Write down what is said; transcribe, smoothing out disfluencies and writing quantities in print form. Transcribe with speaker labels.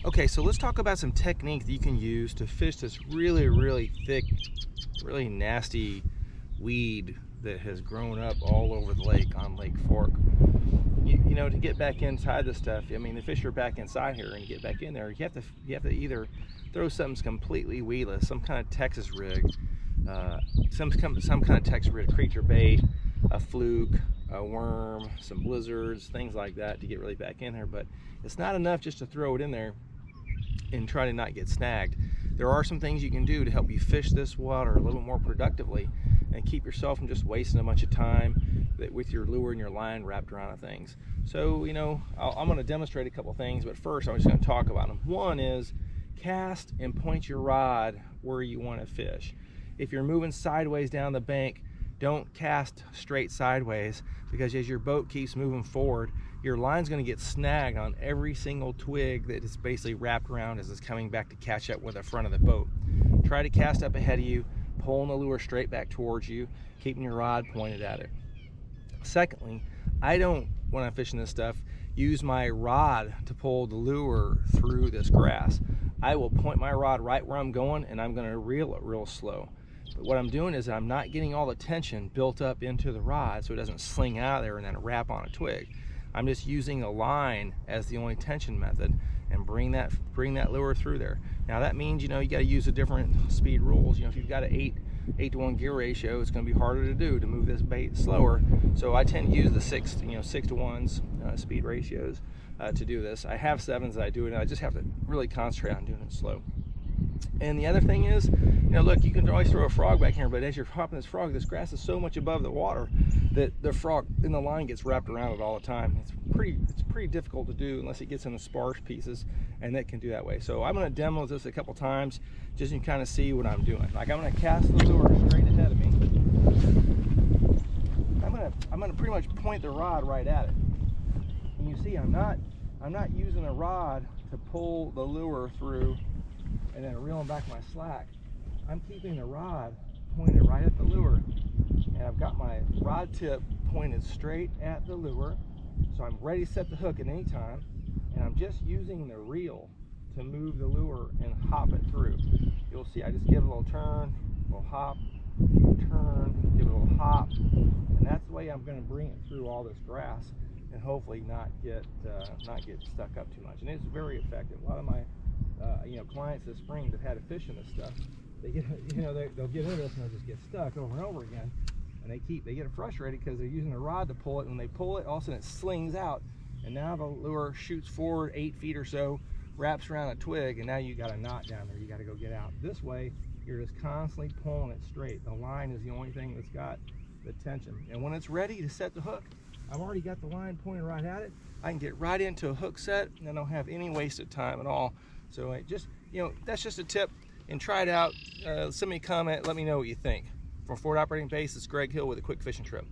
Speaker 1: Okay, so let's talk about some technique that you can use to fish this really thick, really nasty weed that has grown up all over the lake on Lake Fork. You know, to get back inside this stuff, I mean, the fish are back inside here, and to get back in there, you have to either throw something completely weedless, some kind of Texas rig, some kind of Texas rig creature bait, a fluke, a worm, some blizzards, things like that to get really back in there. But it's not enough just to throw it in there and try to not get snagged. There are some things you can do to help you fish this water a little more productively and keep yourself from just wasting a bunch of time with your lure and your line wrapped around things. So, you know, I'm going to demonstrate a couple things, but first I'm just going to talk about them. One is cast and point your rod where you want to fish. If you're moving sideways down the bank, don't cast straight sideways, because as your boat keeps moving forward, your line's going to get snagged on every single twig that is basically wrapped around as it's coming back to catch up with the front of the boat. Try to cast up ahead of you, pulling the lure straight back towards you, keeping your rod pointed at it. Secondly, I don't, when I'm fishing this stuff, use my rod to pull the lure through this grass. I will point my rod right where I'm going, and I'm going to reel it real slow. But what I'm doing is I'm not getting all the tension built up into the rod so it doesn't sling out of there and then wrap on a twig. I'm just using a line as the only tension method and bring that lure through there. Now that means, you know, you got to use the different speed rules. You know, if you've got an 8 to 1 gear ratio, it's going to be harder to do to move this bait slower. So I tend to use the 6 to 1s speed ratios to do this. I have 7s that I do it, and I just have to really concentrate on doing it slow. And the other thing is, you know, look, you can always throw a frog back here, but as you're hopping this frog, this grass is so much above the water that the frog in the line gets wrapped around it all the time. It's pretty difficult to do unless it gets in the sparse pieces, and that can do that way. So I'm going to demo this a couple times just so you can kind of see what I'm doing. Like, I'm going to cast the lure straight ahead of me. I'm going to pretty much point the rod right at it. And you see, I'm not using a rod to pull the lure through and then reeling back my slack. I'm keeping the rod pointed right at the lure, and I've got my rod tip pointed straight at the lure, so I'm ready to set the hook at any time, and I'm just using the reel to move the lure and hop it through. You'll see I just give it a little turn, a little hop, turn, give it a little hop, and that's the way I'm going to bring it through all this grass and hopefully not get stuck up too much. And it's very effective. A lot of my clients this spring that had to fish in this stuff, they get, they'll get into this and they'll just get stuck over and over again, and they get frustrated because they're using a rod to pull it, and when they pull it, all of a sudden it slings out, and now the lure shoots forward 8 feet or so, wraps around a twig, and now you got a knot down there you got to go get out. This way, you're just constantly pulling it straight. The line is the only thing that's got the tension, and when it's ready to set the hook, I've already got the line pointed right at it. I can get right into a hook set, and I don't have any wasted time at all. So that's just a tip, and try it out. Send me a comment, let me know what you think. From Forward Operating Base, it's Greg Hill with a Quick Fishing Trip.